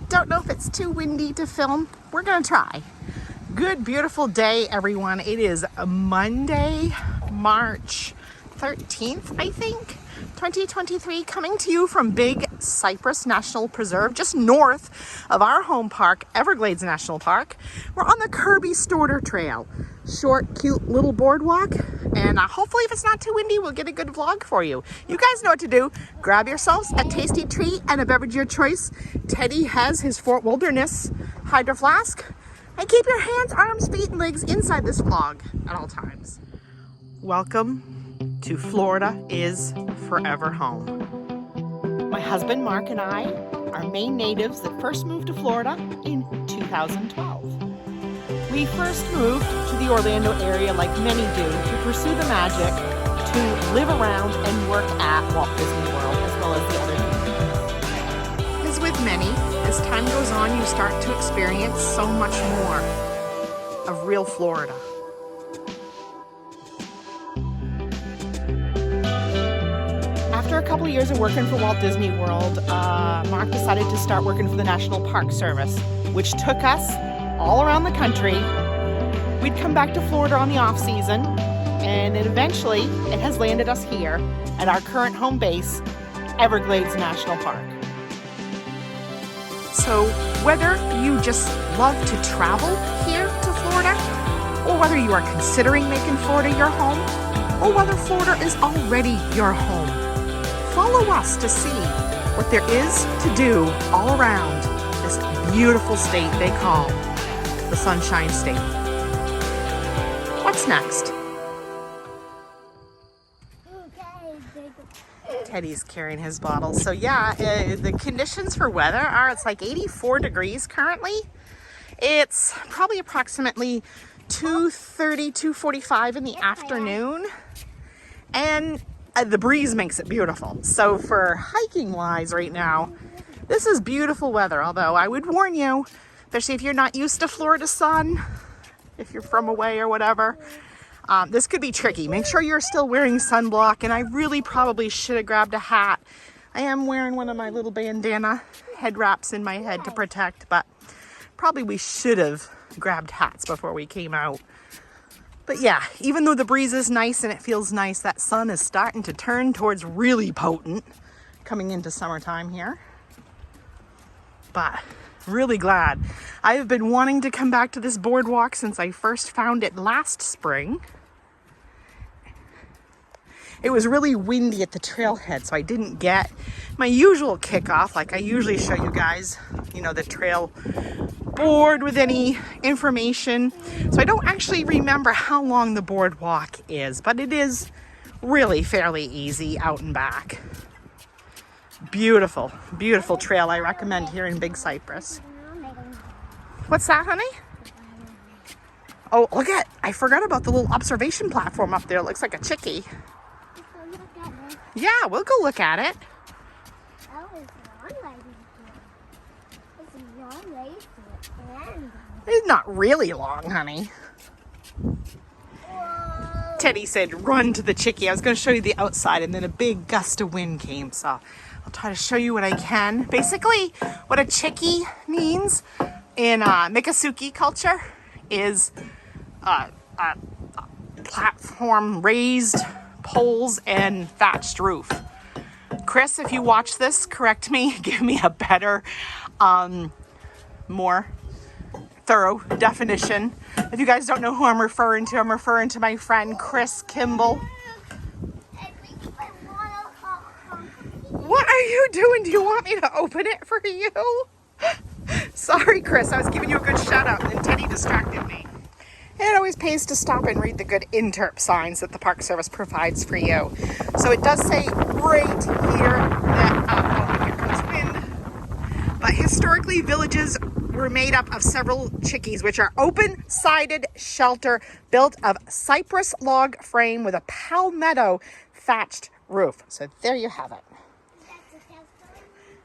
Don't know if it's too windy to film. We're gonna try. Good, beautiful day, everyone. It is a Monday, March 13th, I think, 2023, coming to you from Big Cypress National Preserve, just north of our home park, Everglades National Park. We're on the Kirby Storter Trail. Short, cute little boardwalk, and hopefully if it's not too windy, we'll get a good vlog for you. You guys know what to do. Grab yourselves a tasty treat and a beverage of your choice. Teddy has his Fort Wilderness Hydro Flask. And keep your hands, arms, feet, and legs inside this vlog at all times. Welcome to Florida is Forever Home. My husband Mark and I are Maine natives that first moved to Florida in 2012. We first moved to the Orlando area, like many do, to pursue the magic, to live around and work at Walt Disney World, as well as the other communities. As with many, as time goes on, you start to experience so much more of real Florida. After a couple of years of working for Walt Disney World, Mark decided to start working for the National Park Service, which took us all around the country. We'd come back to Florida on the off season, and eventually it has landed us here at our current home base, Everglades National Park. So whether you just love to travel here to Florida, or whether you are considering making Florida your home, or whether Florida is already your home, follow us to see what there is to do all around this beautiful state they call the Sunshine State. What's next? Teddy's carrying his bottle. So yeah, the conditions for weather are, it's like 84 degrees currently. It's probably approximately 2:30, 2:45 in the afternoon. And the breeze makes it beautiful. So for hiking wise right now, this is beautiful weather. Although I would warn you, especially if you're not used to Florida sun, if you're from away or whatever, this could be tricky. Make sure you're still wearing sunblock, and I really probably should have grabbed a hat. I am wearing one of my little bandana head wraps in my head to protect, but probably we should have grabbed hats before we came out. But yeah, even though the breeze is nice and it feels nice, that sun is starting to turn towards really potent coming into summertime here. But really glad. I have been wanting to come back to this boardwalk since I first found it last spring. It was really windy at the trailhead, so I didn't get my usual kickoff. Like I usually show you guys, you know, the trail board with any information. So I don't actually remember how long the boardwalk is, but it is really fairly easy out and back. Beautiful, beautiful trail I recommend here in Big Cypress. What's that, honey? Oh, look at, I forgot about the little observation platform up there. It looks like a chickie. Yeah, we'll go look at it. It's not really long, honey. Teddy said run to the chickie. I was going to show you the outside, and then a big gust of wind came, so I'll try to show you what I can. Basically, what a chickie means in Miccosukee culture is platform, raised poles, and thatched roof. Chris, if you watch this, correct me, give me a better, more thorough definition. If you guys don't know who I'm referring to my friend Chris Kimball. What are you doing? Do you want me to open it for you? Sorry, Chris, I was giving you a good shout out and then Teddy distracted me. It always pays to stop and read the good interp signs that the Park Service provides for you. So it does say right here that, here comes wind. But historically, villages were made up of several chickies, which are open-sided shelter built of cypress log frame with a palmetto thatched roof. So there you have it.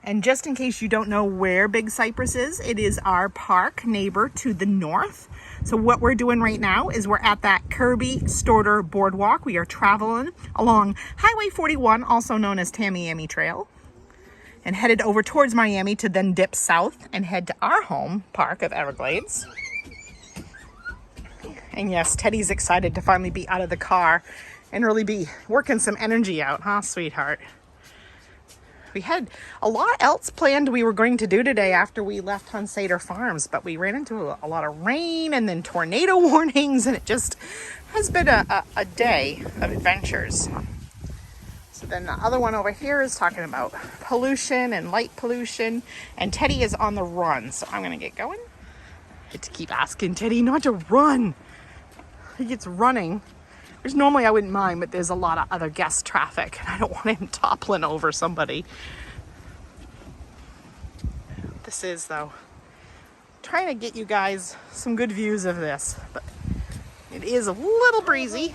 And just in case you don't know where Big Cypress is, it is our park neighbor to the north. So what we're doing right now is we're at that Kirby Storter Boardwalk. We are traveling along Highway 41, also known as Tamiami Trail. and headed over towards Miami to then dip south and head to our home park of Everglades. And yes, Teddy's excited to finally be out of the car and really be working some energy out, huh, sweetheart? We had a lot else planned we were going to do today after we left Homestead Farms, but we ran into a lot of rain and then tornado warnings, and it just has been a day of adventures. So then the other one over here is talking about pollution and light pollution, and Teddy is on the run, so I'm gonna get going. I have to keep asking Teddy not to run. He gets running, which normally I wouldn't mind, but there's a lot of other guest traffic, and I don't want him toppling over somebody. This is, though, trying to get you guys some good views of this, but it is a little breezy.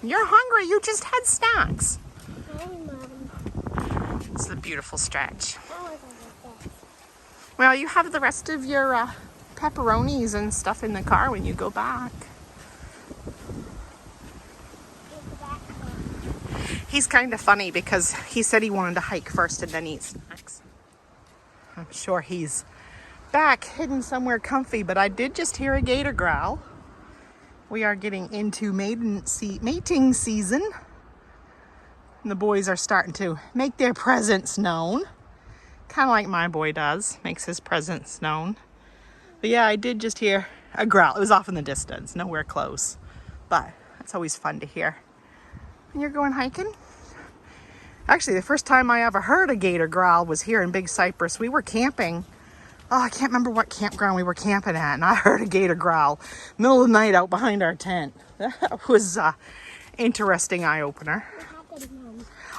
You're hungry, you just had snacks. It's a beautiful stretch. Well, you have the rest of your pepperonis and stuff in the car when you go back. He's kind of funny because he said he wanted to hike first and then eat snacks. I'm sure he's back hidden somewhere comfy, but I did just hear a gator growl. We are getting into mating season. And the boys are starting to make their presence known. Kind of like my boy does, makes his presence known. But yeah, I did just hear a growl. It was off in the distance, nowhere close. But it's always fun to hear. And you're going hiking? Actually, the first time I ever heard a gator growl was here in Big Cypress. We were camping. Oh, I can't remember what campground we were camping at, and I heard a gator growl middle of the night out behind our tent. That was interesting eye-opener.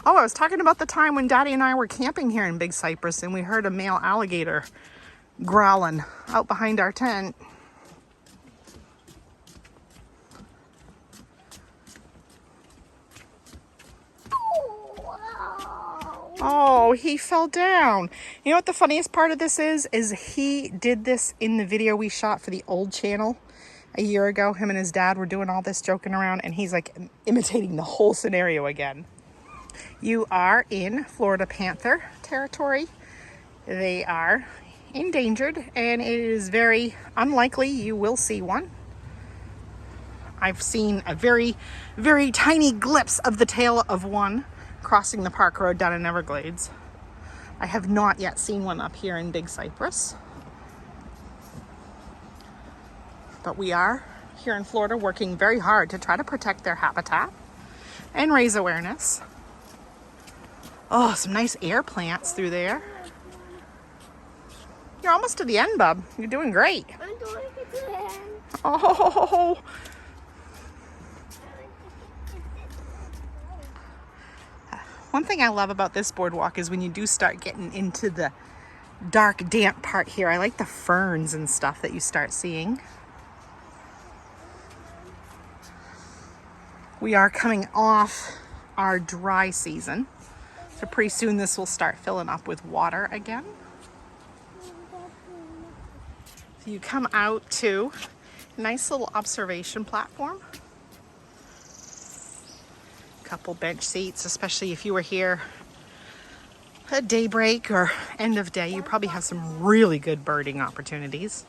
Oh, I was talking about the time when Daddy and I were camping here in Big Cypress, and we heard a male alligator growling out behind our tent. Oh, he fell down. You know what the funniest part of this is he did this in the video we shot for the old channel a year ago. Him and his dad were doing all this joking around, and he's like imitating the whole scenario again. You are in Florida panther territory. They are endangered, and it is very unlikely you will see one. I've seen a very, very tiny glimpse of the tail of one crossing the park road down in Everglades. I have not yet seen one up here in Big Cypress. But we are here in Florida working very hard to try to protect their habitat and raise awareness. Oh, some nice air plants through there. You're almost to the end, bub. You're doing great. I'm doing it to the end. Oh. One thing I love about this boardwalk is when you do start getting into the dark, damp part here. I like the ferns and stuff that you start seeing. We are coming off our dry season, so pretty soon this will start filling up with water again. So you come out to a nice little observation platform. Couple bench seats, especially if you were here at daybreak or end of day. You probably have some really good birding opportunities.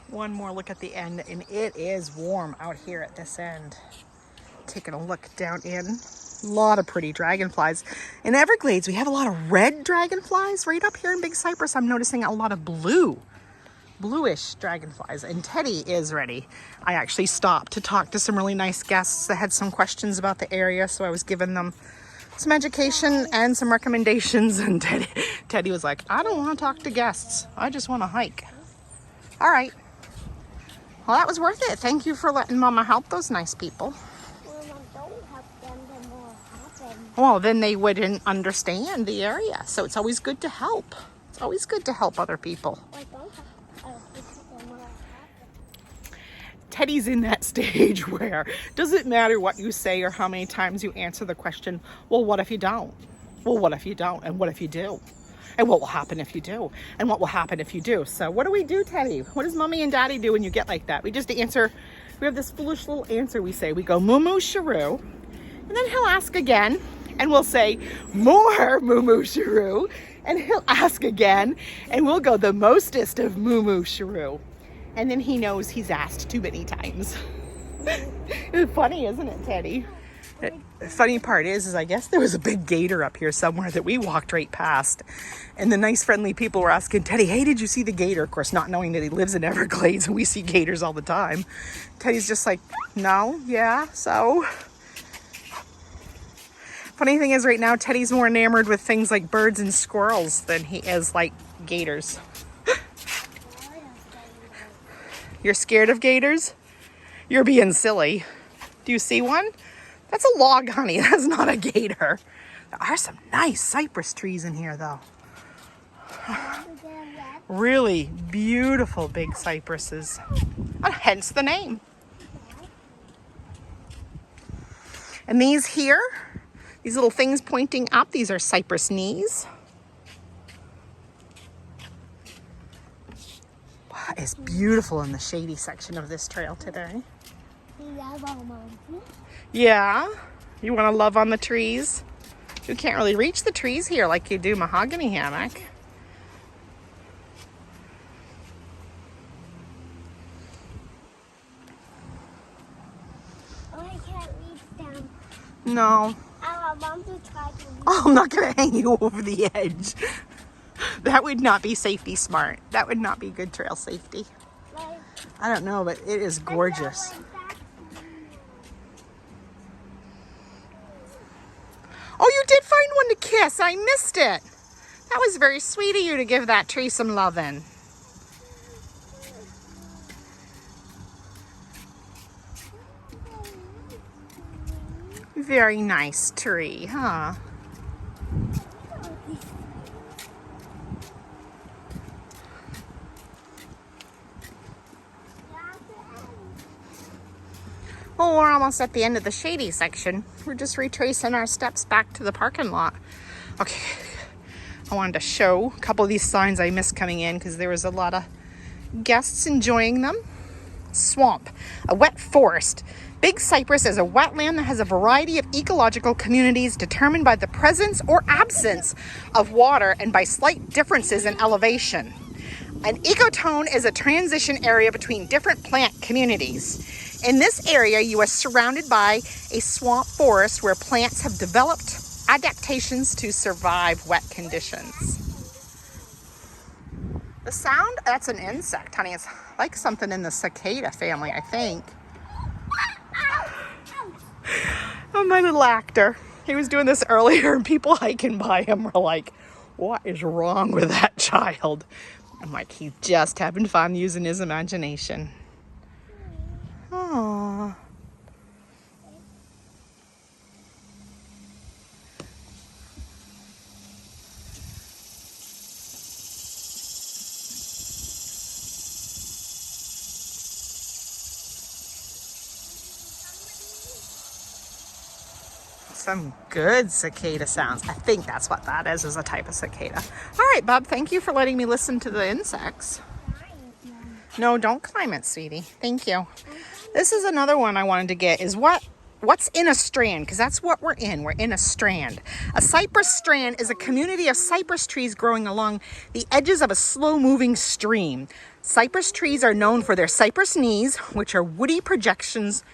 One more look at the end, and it is warm out here at this end. Taking a look down in. A lot of pretty dragonflies. In Everglades, we have a lot of red dragonflies. Right up here in Big Cypress, I'm noticing a lot of bluish dragonflies. And Teddy is ready. I actually stopped to talk to some really nice guests that had some questions about the area, so I was giving them some education and some recommendations. And Teddy was like, I don't want to talk to guests. I just want to hike. All right. Well, that was worth it. Thank you for letting Mama help those nice people. Well, then they wouldn't understand the area. So it's always good to help. It's always good to help other people. Teddy's in that stage where it doesn't matter what you say or how many times you answer the question, well, what if you don't? Well, what if you don't? And what if you do? And what will happen if you do? And what will happen if you do? So what do we do, Teddy? What does mommy and daddy do when you get like that? We just answer. We have this foolish little answer we say. We go moo moo shiroo. And then he'll ask again. And we'll say more moo moo shiroo. And he'll ask again. And we'll go the mostest of moo moo shiroo. And then he knows he's asked too many times. It's funny, isn't it, Teddy? The funny part is I guess there was a big gator up here somewhere that we walked right past. And the nice friendly people were asking Teddy, hey, did you see the gator? Of course, not knowing that he lives in Everglades and we see gators all the time. Teddy's just like, no, yeah, so. Funny thing is right now, Teddy's more enamored with things like birds and squirrels than he is like gators. You're scared of gators? You're being silly. Do you see one? That's a log, honey. That's not a gator. There are some nice cypress trees in here, though. Really beautiful big cypresses. Hence the name. And these here, these little things pointing up, these are cypress knees. Wow, it's beautiful in the shady section of this trail today. Yeah? You want to love on the trees? You can't really reach the trees here like you do mahogany hammock. Oh, I can't reach them. No. I want to try to reach. Oh, I'm not going to hang you over the edge. That would not be safety smart. That would not be good trail safety. I don't know, but it is gorgeous. Oh, you did find one to kiss. I missed it. That was very sweet of you to give that tree some loving. Very nice tree, huh? Well, we're almost at the end of the shady section. We're just retracing our steps back to the parking lot. Okay, I wanted to show a couple of these signs I missed coming in because there was a lot of guests enjoying them. Swamp, a wet forest. Big Cypress is a wetland that has a variety of ecological communities determined by the presence or absence of water and by slight differences in elevation. An ecotone is a transition area between different plant communities. In this area, you are surrounded by a swamp forest where plants have developed adaptations to survive wet conditions. The sound, that's an insect, honey. It's like something in the cicada family, I think. Oh, my little actor. He was doing this earlier and people hiking by him were like, what is wrong with that child? I'm like, he's just having fun using his imagination. Aww. Some good cicada sounds. I think that's what that is a type of cicada. All right, Bob, thank you for letting me listen to the insects. No, don't climb it, sweetie. Thank you. This is another one I wanted to get is what's in a strand, because that's what we're in. We're in a strand. A cypress strand is a community of cypress trees growing along the edges of a slow-moving stream. Cypress trees are known for their cypress knees, which are woody projections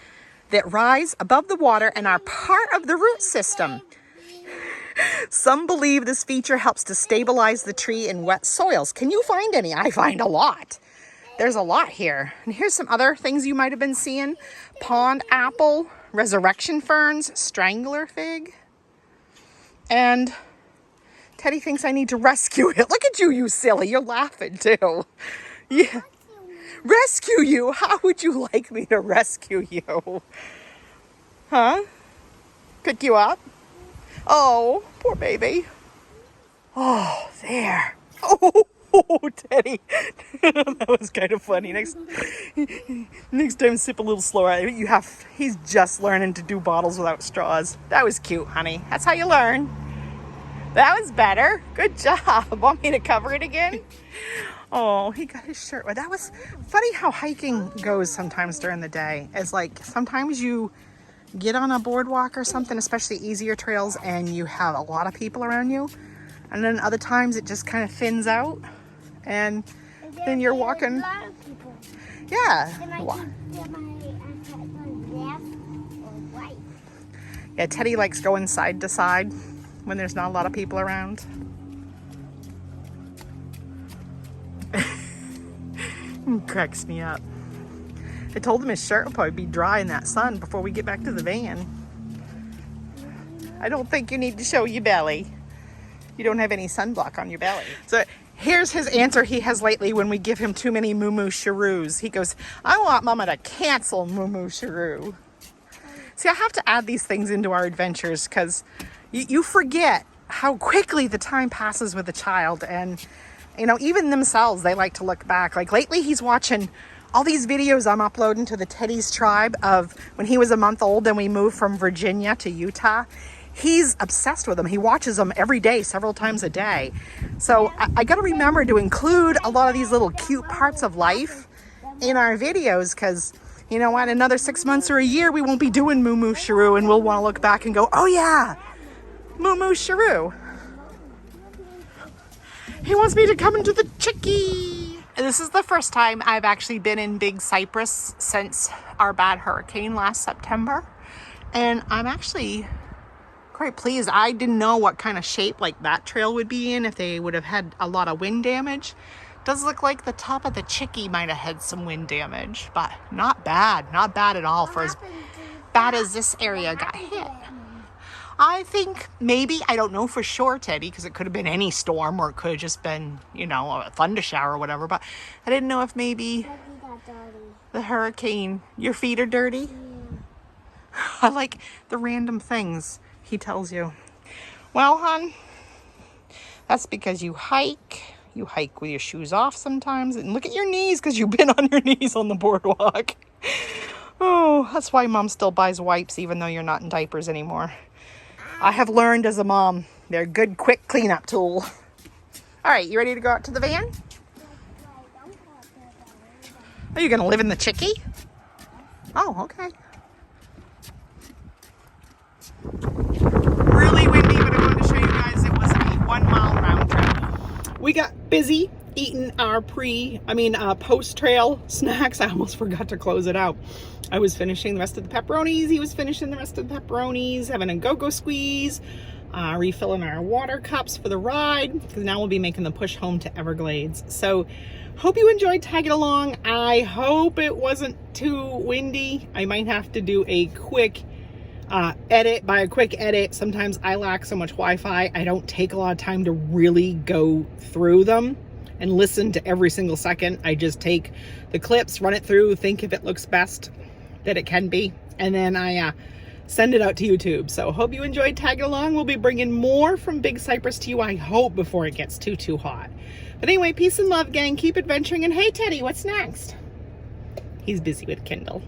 that rise above the water and are part of the root system. Some believe this feature helps to stabilize the tree in wet soils. Can you find any? I find a lot. There's a lot here. And here's some other things you might have been seeing. Pond apple, resurrection ferns, strangler fig. And Teddy thinks I need to rescue it. Look at you, you silly. You're laughing too. Yeah. Rescue you? How would you like me to rescue you? Huh? Pick you up? Oh, poor baby. Oh, there. Oh, Teddy. That was kind of funny. Next time, sip a little slower. He's just learning to do bottles without straws. That was cute, honey. That's how you learn. That was better. Good job. Want me to cover it again? Oh, he got his shirt. Well, that was funny how hiking goes sometimes during the day. It's like sometimes you get on a boardwalk or something, especially easier trails, and you have a lot of people around you. And then other times it just kind of thins out. And then you're walking. A lot of people. Yeah. There might be left or right. Yeah, Teddy likes going side to side when there's not a lot of people around. Cracks me up. I told him his shirt will probably be dry in that sun before we get back to the van. I don't think you need to show your belly. You don't have any sunblock on your belly. So here's his answer he has lately when we give him too many moo-moo sharoos. He goes, I want Mama to cancel moo-moo sharoo. See, I have to add these things into our adventures because you forget how quickly the time passes with a child. And, you know, even themselves, they like to look back. Like lately he's watching all these videos I'm uploading to the Teddy's tribe of when he was a month old and we moved from Virginia to Utah. He's obsessed with them. He watches them every day, several times a day. So I got to remember to include a lot of these little cute parts of life in our videos because, you know what, another 6 months or a year, we won't be doing Moo Moo Sharoo and we'll want to look back and go, oh yeah, Moo Moo Sharoo. He wants me to come into the chickie. This is the first time I've actually been in Big Cypress since our bad hurricane last September. And I'm actually quite pleased. I didn't know what kind of shape like that trail would be in if they would have had a lot of wind damage. Does look like the top of the chickie might have had some wind damage, but not bad. Not bad at all for as bad as this area got hit. I think maybe, I don't know for sure, Teddy, because it could have been any storm or it could have just been, you know, a thunder shower or whatever, but I didn't know if maybe the hurricane, your feet are dirty? Yeah. I like the random things he tells you. Well, hon, that's because you hike. You hike with your shoes off sometimes. And look at your knees because you've been on your knees on the boardwalk. Oh, that's why Mom still buys wipes even though you're not in diapers anymore. I have learned as a mom, they're a good, quick cleanup tool. All right, you ready to go out to the van? Are you going to live in the chickie? Oh, okay. Really windy, but I wanted to show you guys it was a 1 mile round trip. We got busy eating our post-trail snacks. I almost forgot to close it out. I was finishing the rest of the pepperonis. He was finishing the rest of the pepperonis, having a go-go squeeze, refilling our water cups for the ride, because now we'll be making the push home to Everglades. So hope you enjoyed tagging along. I hope it wasn't too windy. I might have to do a quick edit. By a quick edit, sometimes I lack so much Wi-Fi, I don't take a lot of time to really go through them and listen to every single second. I just take the clips, run it through, think if it looks best that it can be, and then I send it out to YouTube. So hope you enjoyed tagging along. We'll be bringing more from Big Cypress to you, I hope, before it gets too hot. But anyway, peace and love, gang. Keep adventuring. And hey, Teddy, what's next? He's busy with Kindle.